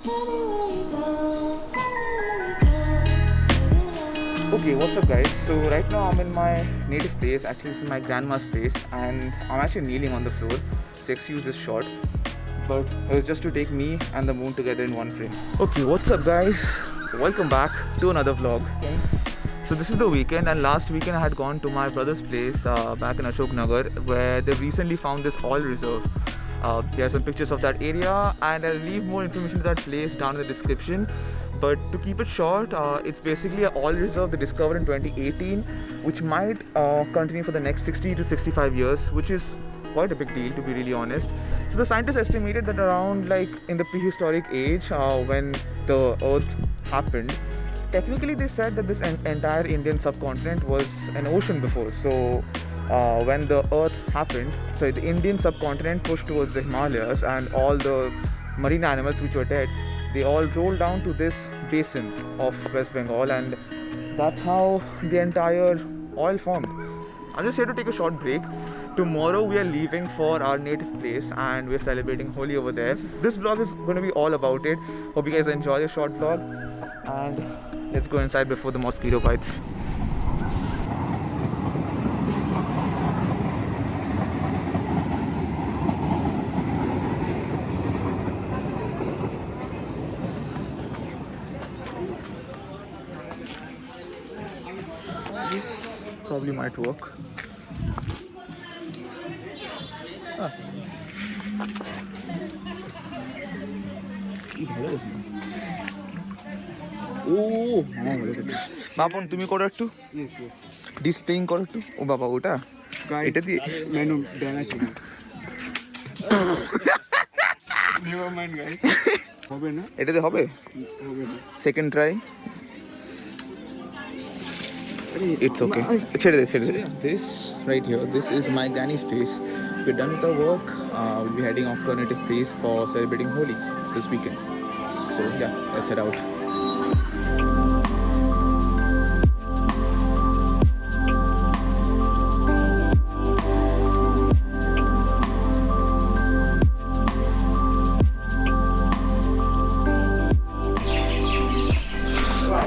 Okay, what's up guys? So right now I'm in my native place. Actually this is my grandma's place and I'm actually kneeling on the floor. So excuse this shot. But it was just to take me and the moon together in one frame. Okay, what's up guys? Welcome back to another vlog. So this is the weekend, and last weekend I had gone to my brother's place back in Ashok Nagar, where they recently found this oil reserve. There are some pictures of that area and I'll leave more information to that place down in the description. But to keep it short, it's basically an oil reserve they discovered in 2018, which might continue for the next 60 to 65 years, which is quite a big deal to be really honest. So the scientists estimated that around like in the prehistoric age, when the earth happened, technically they said that this entire Indian subcontinent was an ocean before. So when the earth happened, so the Indian subcontinent pushed towards the Himalayas, and all the marine animals which were dead, they all rolled down to this basin of West Bengal, and that's how the entire oil formed. I'm just here to take a short break. Tomorrow we are leaving for our native place and we're celebrating Holi over there. This vlog is going to be all about it. Hope you guys enjoy the short vlog, and let's go inside before the mosquito bites. This probably might work. Oh, Bapan তুমি করো একটু displaying করো একটু। ও বাবা ওটা এটা দিয়ে menu দেনা ছিল নেভার মাইন্ড গাইস হবে না এটাতে হবে second try It's okay. Chede. This right here, this is my granny's place. We're done with our work. We'll be heading off to our native place for celebrating Holi this weekend. So yeah, let's head out.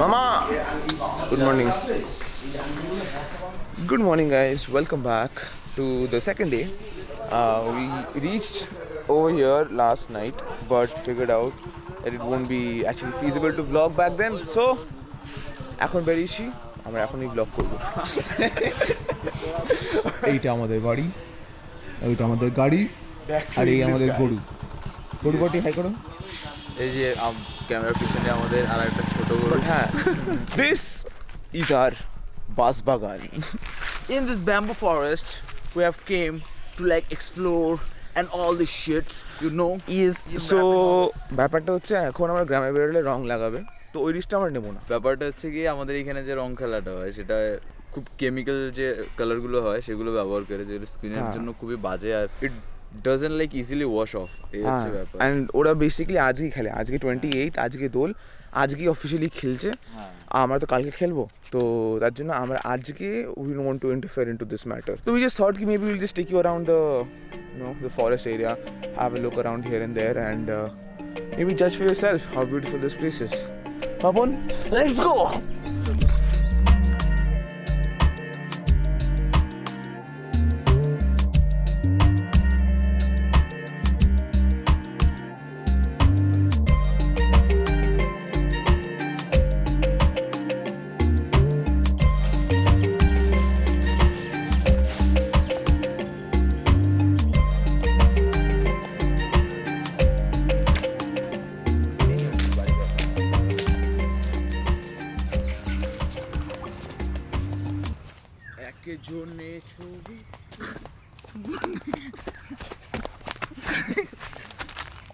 Mama! Good morning. Good morning guys, welcome back to the second day. We reached over here last night but figured out that it won't be actually feasible to vlog back then. So এখন বেরিয়েছি, আমরা এখনই vlog করব। এইটা আমাদের বাড়ি, ওইটা আমাদের গাড়ি, আর এই আমাদের গরু। গরুটি হাই করো। এই যে ক্যামেরার পিছনে আমাদের আর একটা ছোট গরু। হ্যাঁ, this is our Basbagan. In this bamboo forest, we have came to like explore and all the shits, you know. So ব্যাপারটা হচ্ছে এখন আমরা গ্রামে বেরোলে রং লাগাবে, তো ওই রিস্কটা আমরা নেবো না। ব্যাপারটা হচ্ছে কি আমাদের এখানে যে রং খেলাটা হয় সেটা খুব কেমিক্যাল যে কালারগুলো হয় সেগুলো ব্যবহার করে, যেগুলো স্কিনের জন্য খুবই বাজে, আর it doesn't like easily wash off. এই হচ্ছে ব্যাপার। অ্যান্ড ওরা বেসিক্যালি আজকেই খেলে, আজকে 28, আজকে দোল, আজকেই অফিসিয়ালি খেলছে। আমরা তো কালকে খেলবো, তো তার জন্য আমরা আজকে we don't want to interfere into this matter. তো উই জাস্ট থট কি maybe will just take you around the the forest area, have a look around here and there, and maybe judge for yourself how beautiful this place is. Papun, let's go!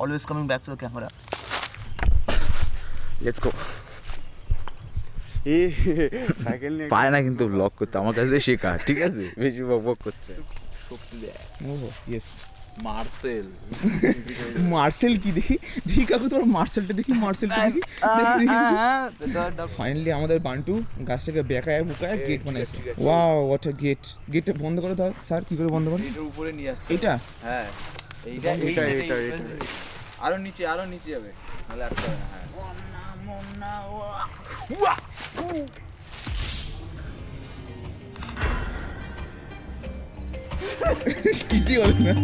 Always coming back to the camera. Let's go. Cycle নিয়ে পায় না কিন্তু blog করতে, আমার কাছে শেখা, ঠিক আছে? বেশি বক করছে। Yes. মার্সেল কি দেখি কাকু তোমার মার্সেলটা দেখি ফাইনালি আমাদের বান্টু গাছটাকে বেঁকায় বুকায় গেট বানাইছে। Wow, what a gate! গেটটা বন্ধ করে দাও স্যার। কি করে বন্ধ করে? এটার উপরে নিয়ে আসতে। এটা হ্যাঁ, এইটা আরো নিচে যাবে। নাহলে আর হবে না, হ্যাঁ। কিছুই হবে না।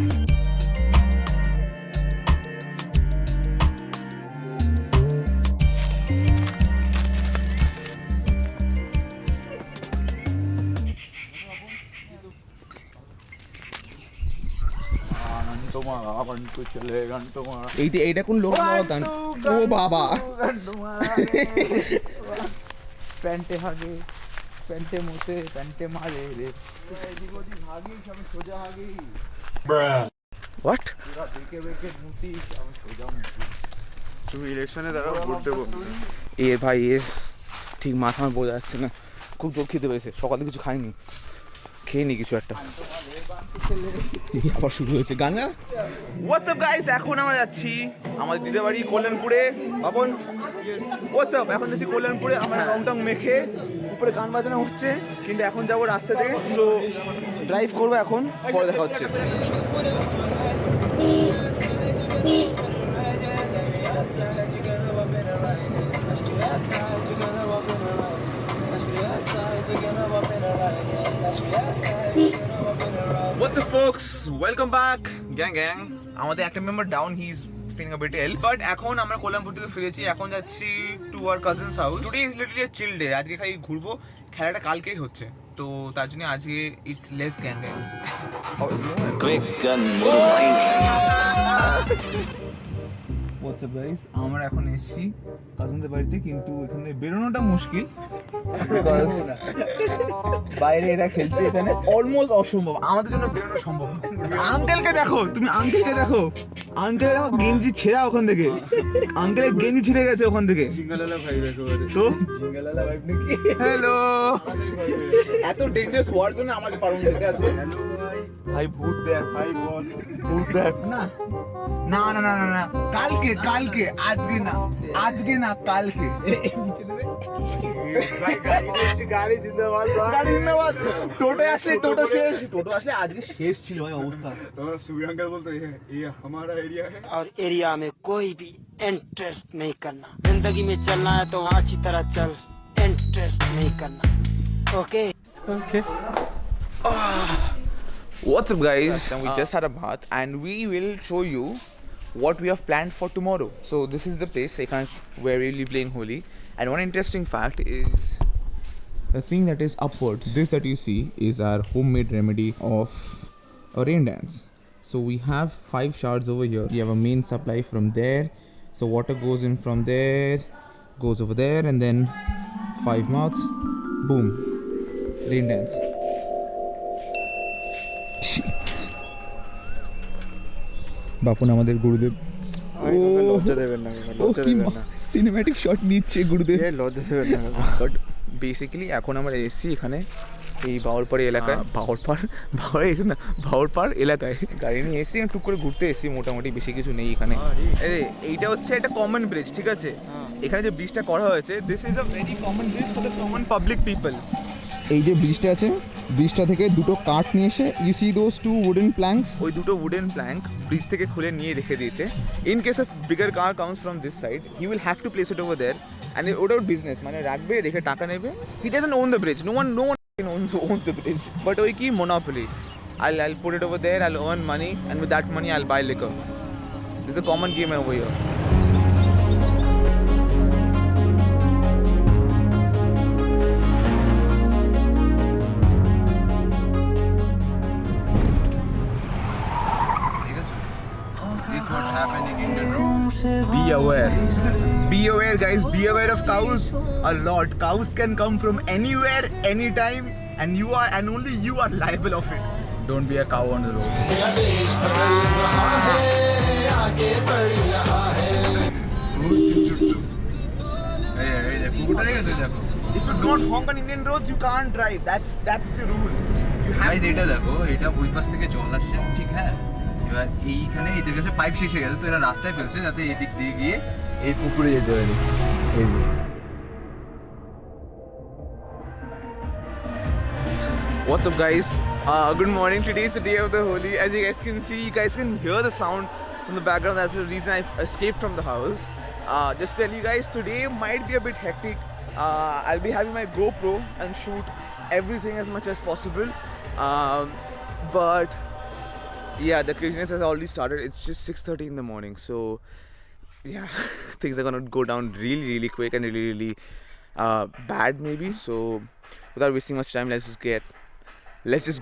এইটা কোন লোক গান? ও বাবা, প্যান্টে হাগে, প্যান্টে মুছে, প্যান্টে মারে রে। হোয়াট? তুমি ইলেকশনে দাঁড়াও, ভোট দেবো। এ ভাই এর ঠিক মাথা আমার বোঝা যাচ্ছে না, খুব দুঃখ খেতে পেয়েছে, সকালে কিছু খাইনি, খেয়ে নি কিছু একটা। আবার শুরু হয়েছে গান। হোয়াটসঅ্যাপ গাইস, এখন আমরা যাচ্ছি আমাদের দিদির বাড়ি কল্যাণপুরে। বাপন হোয়াটসঅ্যাপ, এখন যাচ্ছি কল্যাণপুরে। আমরা রং টং মেখে উপরে গান বাজানো হচ্ছে, কিন্তু এখন যাবো রাস্তা থেকে, সো ড্রাইভ করবো এখন, পরে দেখা হচ্ছে। What's up folks, welcome back gang আমাদের একটা member down, he is feeling a bit ill, but এখন আমরা কল্যাণপুর থেকে ফিরেছি, এখন যাচ্ছি to our cousin's house. Today is literally a chill day, আজকে খালি ঘুরবো, খেলাটা কালকেই হচ্ছে, তো তার জন্য আজকে it's less gang WhatsApp guys, আমরা এখন এসেছি কাজিনদের বাড়িতে, কিন্তু এখান থেকে বেরোনোটা মুশকিল, বাইরে এরা খেলছে, এখানে অলমোস্ট অসম্ভব, আমাদের জন্য বেরোনো সম্ভব। আঙ্কেলকে দেখো, তুমি আঙ্কেলকে দেখো, আঙ্কেল দেখো গেঞ্জি ছেঁড়া ওখান থেকে, আঙ্কেলের গেঞ্জি ছিঁড়ে গেছে ওখান থেকে। জিঙ্গালালা ভাই একেবারে। তো জিঙ্গালালা ভাই নাকি? হ্যালো, এত ডেঞ্জারাস ওয়ার্ডস না আমাকে পারুন দিতে আছে। হ্যালো ভাই। ভাই ভূত দেখ, ভাই বল। ভূত দেখ না, না না না না না, কালকে কালকে, আজকে না, আজকে না কালকে। গাড়ি জিন্দাবাদ ভাই। গাড়ি জিন্দাবাদ। টোটো আসলে, টোটো শেষ, টোটো আসলে আজকে শেষ ছিল ভাই অবস্থা। তোমার সুবি अंकल बोलते हैं ये हमारा एरिया है। और एरिया में कोई भी इंटरेस्ट नहीं करना। जिंदगी में चलना है तो अच्छी तरह चल, इंटरेस्ट नहीं करना। Okay What's up guys? We just had a bath and we will show you what we have planned for tomorrow. So this is the place where we will be playing Holi. And one interesting fact is The thing that is upwards, this that you see is our homemade remedy of a rain dance. So we have 5 shards over here. We have a main supply from there. So water goes in from there, goes over there, and then 5 mouths. Boom. Rain dance. Bapun আমাদের গুরুদেব। লজ্জা দেবেন না, লজ্জা দেবেন না। Cinematic shot নিচ্ছে গুরুদেব। এ লজ্জা দেবেন না। but basically এখন আমরা এসেছি এখানে এই বাউরপাড়ি এলাকায়, বাউরপাড় এলাকায় গাড়ি নিয়ে এসেছি, টুক করে ঘুরতে এসেছি, মোটামুটি বেশি কিছু নেই এখানে। এইটা হচ্ছে একটা কমন ব্রিজ, ঠিক আছে? এখানে যে ব্রিজটা করা হয়েছে, this is a very common bridge for the common public people. এই যে ব্রিজটা আছে, ব্রিজটা থেকে দুটো কাঠ নিয়ে এসে, you see those 2 wooden planks, ওই দুটো উডেন প্ল্যাঙ্ক ব্রিজ থেকে খুলে নিয়ে রেখে দিয়েছে। In case of bigger car comes from this side, he will have to place it over there and ওটা ওর বিজনেস, মানে রাখবে, রেখে টাকা নেবে। He doesn't own the bridge, no one owns the bridge, but ওই কি monopoly, I'll put it over there, I'll earn money, and with that money I'll buy liquor. It's a common game over here. This what happened in Indian road. Be aware guys, be aware of cows a lot. Cows can come from anywhere, anytime, and only you are liable of it. Don't be a cow on the road. If you don't honk on Indian roads, you can't drive. That's the rule. You have guys এটা দেখো, এটা ওই পাশ থেকে জল আসছে, ঠিক হ্যাঁ? এবার এইখানে এদের কাছে পাইপ শেষ হয়ে গেছে, তো এরা রাস্তায় ফেলছে যাতে এই দিক দিয়ে গিয়ে এই পুকুরে যেতে পারে। What's up guys? Good morning. Today is the day of the Holi. As you guys can see, you guys can hear the sound from the background. That's the reason I escaped from the house. just tell you guys, today might be a bit hectic. I'll be having my GoPro and shoot everything as much as possible. But yeah, the craziness has already started. It's just 6:30 in the morning, so yeah, things are gonna go down really quick and really bad maybe. So without wasting much time, let's just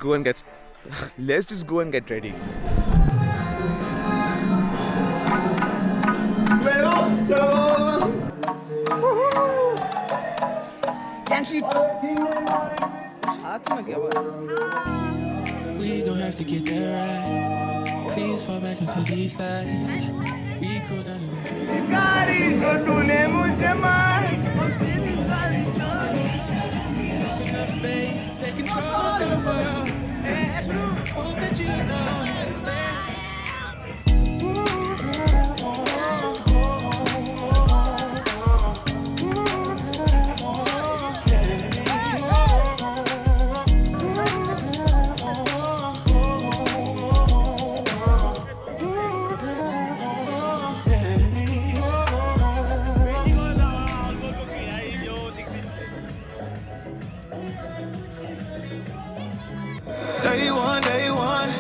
go and get ready. We gon' have to get that right. Please fall back into these thighs. We cool down to the It's enough, babe. Take control of the world. And hope that you know how to play. Day one.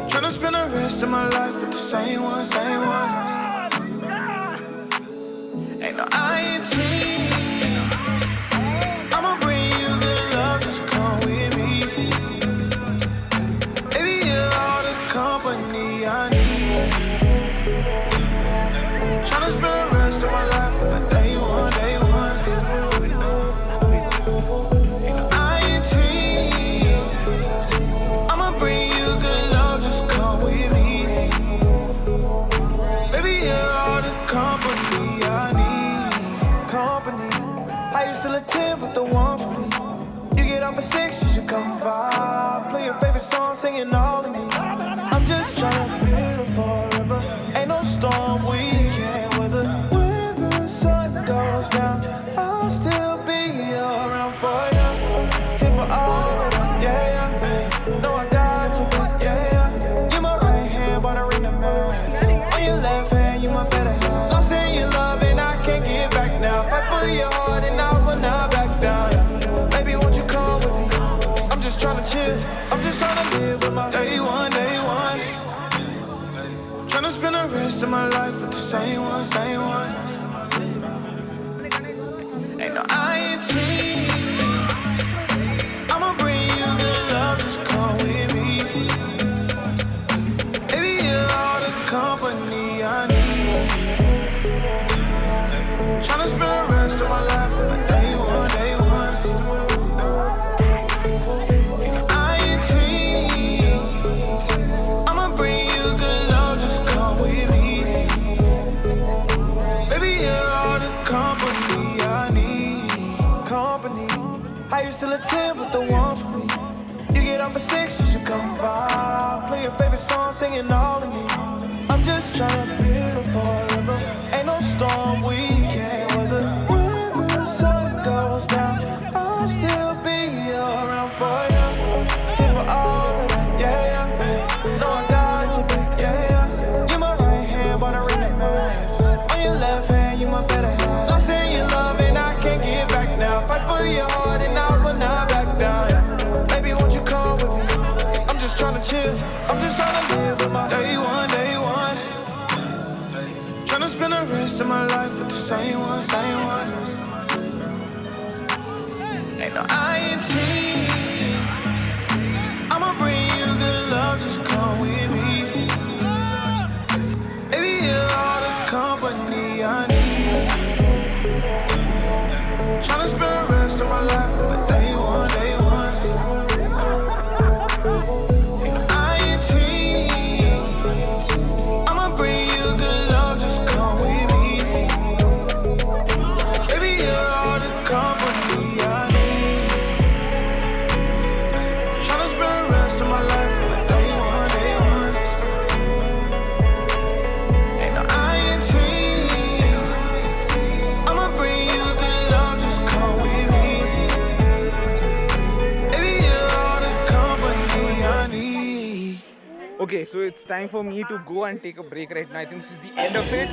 Tryna spend the rest of my life with the same one. Ain't no INT. I'ma bring you good love, just come with me. Baby, you're all the company I need. Tryna spend the rest of my life with the day one. Ain't no INT. I'ma bring you good love, just come with me. Baby, you're all the company I need. I used to let 10 put the one for me. You get off at 6, you should come vibe. Play your favorite song, singing all of me. I'm just trying to live forever. Ain't no storm we can't weather. When the sun goes down, I'll still be around for you. Here for all of that, yeah. No, I got you, but yeah. You my right hand, but I ring the match. On your left hand, you my better half. Lost in your love and I can't get back now. Fight for your heart and I will not back down. Baby, won't you come with me? I'm just tryna chill. I'm just tryna live with my day one. Tryna spend the rest of my life with the same one. Ain't no INT. I'ma bring you good love, just come with me. Baby, you're all the company I need. Tryna spend the rest of my life with the day one. Ain't no INT. I'ma bring you good love, just come with me. Baby, you're all the company I need. I used to let 10 put the one for me. You get off at 6, you should come vibe. Play your favorite song, singing all of me. I'm just tryna live forever. Ain't no storm we can't weather. When the sun goes down, I'll still be around for you. Here for all of that, yeah. No, I got you back, yeah. You my right hand, but I ring the match. On your left hand, you my better half. Lost in your love and I can't get back now. Fight for your heart and I will not back down. Baby, won't you come with me? I'm just tryna chill. I'm just tryna live with my day one. Tryna spend the rest of my life with the same one. Ain't no INT. I'ma bring you good love, just come with me. Baby, you're all the company I need. Tryna spend the rest of my life with the day one. Ain't no INT. I'ma bring you good love, just come with me. Baby, you're all the company I need. Tryna spend the rest of my life with the day one. Okay, so it's time for me to go and take a break right now. I think this is the end of it.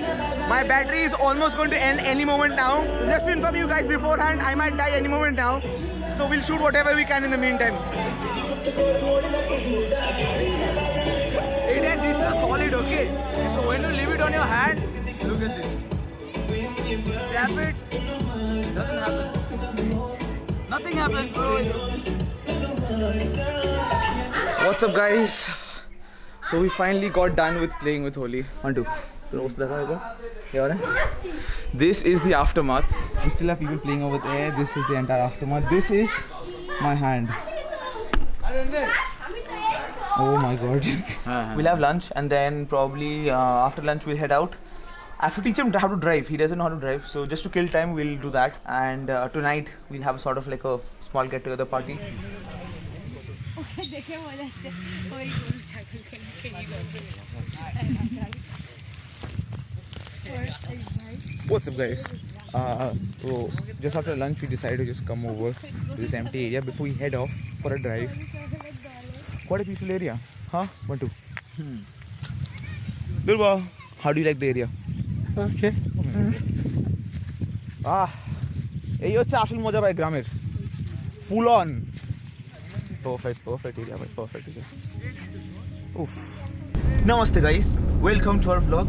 My battery is almost going to end any moment now. So just to inform you guys beforehand, I might die any moment now. So we'll shoot whatever we can in the meantime. Hey Dad, this is solid, okay? So when you leave it on your hand, look at this. Tap it, doesn't happen. Nothing happens, bro. What's up, guys? So we finally got done with playing with Holi. 1, 2. This is the aftermath. We still have people playing over there. This is the entire aftermath. This is my hand. Oh my god. We'll have lunch and then probably after lunch we'll head out. I have to teach him how to drive. He doesn't know how to drive. So just to kill time, we'll do that. And tonight we'll have sort of like a small get-together party. What's up, guys? So just after lunch we decided to just come over to this empty area before we head off for a drive. Quite a peaceful area, huh? 1, 2. Durba, how do you like the area? Okay. এই হচ্ছে আসল মজা ভাই গ্রামের full on perfect area, perfect area. Oof. Namaste guys, welcome to our vlog.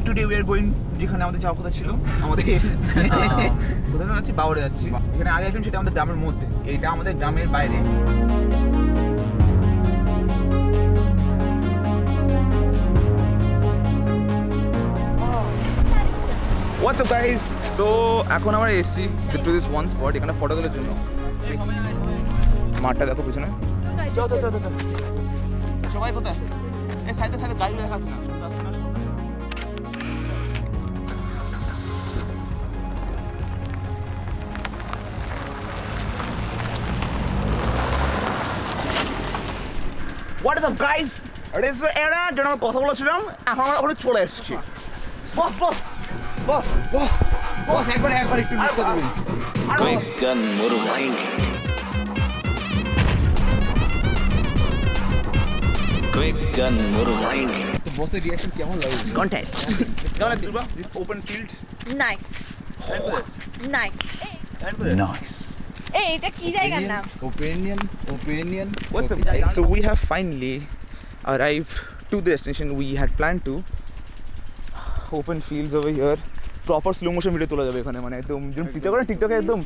Today we are going যেখানে আমাদের যাওয়ার কথা ছিল আমাদের কোথায় যাচ্ছি বাউরে যাচ্ছি যেখানে আগে আছিলাম সেটা আমাদের গ্রামের মধ্যে এইটা আমাদের গ্রামের বাইরে What's up guys? তো এখন আমরা এসেছি to this one spot এখানে ফটো তোলার জন্য মাঠটা দেখো পিছনে চল সবাই কোথায় এই সাইডে গাড়িগুলো দেখাচ্ছে না What is up guys? It is the area যেটা আমরা কথা বলেছিলাম এখন আমরা ওখানে চলে এসেছি বস একবার একটু লিখতে দেবেন Quick gun মুরগাইনি Quick gun মুরগাইনি তো বসের রিঅ্যাকশন কেমন লাগে কন্টেন্ট কেমন লাগছে bro this open field nice nice Nice এই এটা কি জায়গার নাম opinion What's up guys? So we have finally arrived to the destination we had planned to. Open fields over here. Proper slow motion video তোলা যাবে এখানে মানে একদম যেমন টিকটকে একদম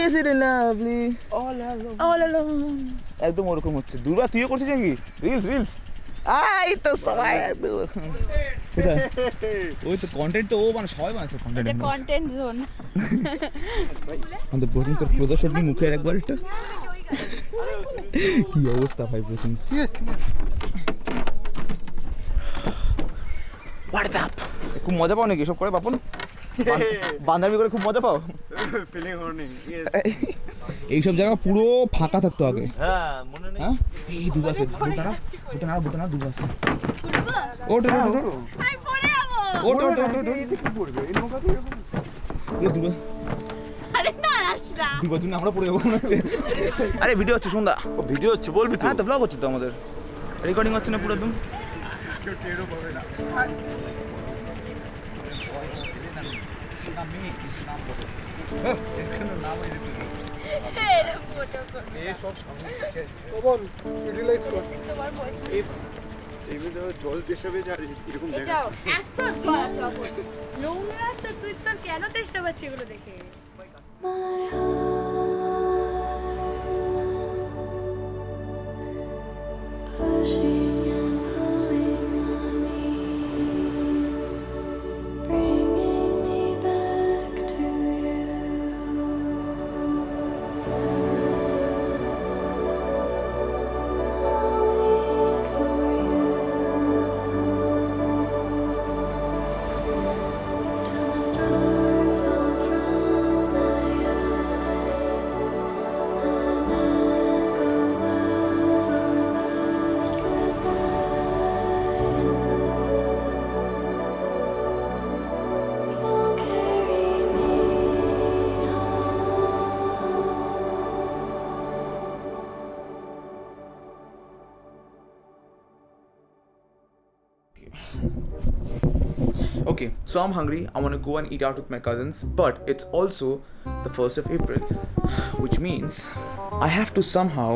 is it lovely all alone একদম ওরকম হচ্ছে দুর্বা তুইও করছিস নাকি রিলস আই তো সবাই ওই তো কন্টেন্ট তো ও মানে সবাই বানাচ্ছে কন্টেন্ট এটা কন্টেন্ট জোন আমাদের প্রথম তোর প্রদর্শনী মুখে একবার এটা কি অবস্থা ভাই প্রথম What up? খুব মজা পাও নাকি এসব করে বাপন বান্দামি করে খুব মজা পাও ফিলিং হর্নিং এইসব জায়গা পুরো ফাঁকা থাকতো আগে হ্যাঁ মনে নেই হ্যাঁ এই দুবাস বুটানা দুবাস ওট আমি পড়ে যাবো দুবাস আরে না রাশরা দুবার জন্য আমরা পড়ে যাবো মনে হচ্ছে আরে ভিডিও হচ্ছে সন্ধ্যা ও ভিডিও হচ্ছে বলবি তো হ্যাঁ তো ব্লগ হচ্ছে তো আমাদের রেকর্ডিং হচ্ছে না পুরো একদম এর ফটো কর এই সব সামনে থেকে বল ইউটিলাইজ কর এই ভিডিও জল দেশবে যারে এরকম দেখা এটাও এত জল নোংরা তো তুই তোর কেন চেষ্টা পাচ্ছিস এগুলো দেখে Pushing and pulling on me, bringing me back to you. I'll wait for you till the stars fall from my eyes. Okay, so I'm hungry. I want to go and eat out with my cousins, but it's also the 1st of April, which means I have to somehow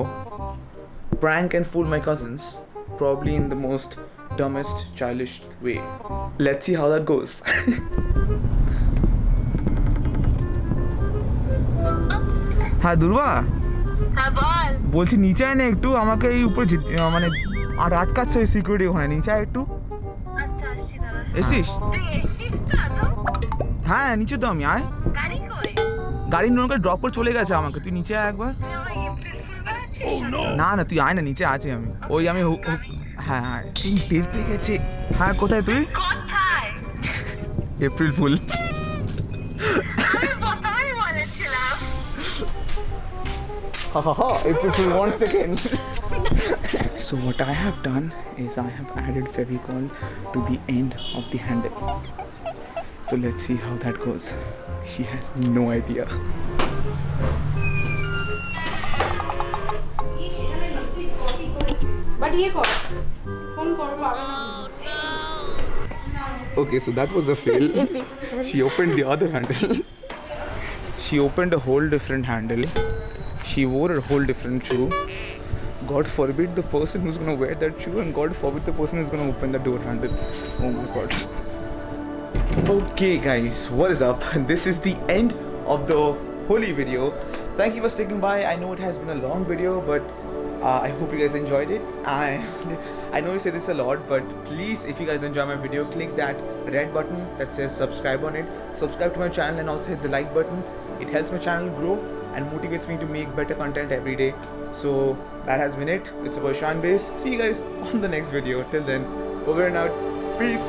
prank and fool my cousins, probably in the most dumbest, childish way. Let's see how that goes. হ্যাঁ দুর্বা, হ্যাঁ বল। বলছি নিচে আয় না একটু, আমাকে এই উপরে মানে আটকাচ্ছে ওই সিকিউরিটি, ওখানে নিচে আয় একটু। আচ্ছা আসছি দাঁড়া। এসিস? তুই এসছিস তো আদৌ? হ্যাঁ নিচে তো আমি, আয়। গাড়ি কই? গাড়ি নৌকা ড্রপ করে চলে গেছে আমাকে, তুই নিচে আয় একবার। তুই আমার এপ্রিল ফুল বানাচ্ছিস? না না তুই আয় না, নিচে আছি আমি। ওই আমি হ্যাঁ হ্যাঁ টের পেয়ে গেছে। হ্যাঁ কোথায় তুই? কোথায়? April fool. আমি প্রথমেই বলেছিলাম। April Fool once again. So what I have done is I have added Fevicol to the end of the handle. So let's see how that goes. She has no idea. But ইয়ে কর, phone কর পাবে না। Okay, so that was a fail. She opened the other handle. She opened a whole different handle. She wore a whole different shoe. God forbid the person who's gonna wear that shoe, and God forbid the person who's gonna open the door handle. Oh my God. Okay, guys, what is up? This is the end of the Holi video. Thank you for sticking by. I know it has been a long video, but I hope you guys enjoyed it. I know you say this a lot, but please, if you guys enjoy my video, click that red button that says subscribe on it. Subscribe to my channel and also hit the like button. It helps my channel grow and motivates me to make better content every day. So that has been it. It's about Shan Base. See you guys on the next video. Till then, over and out. Peace.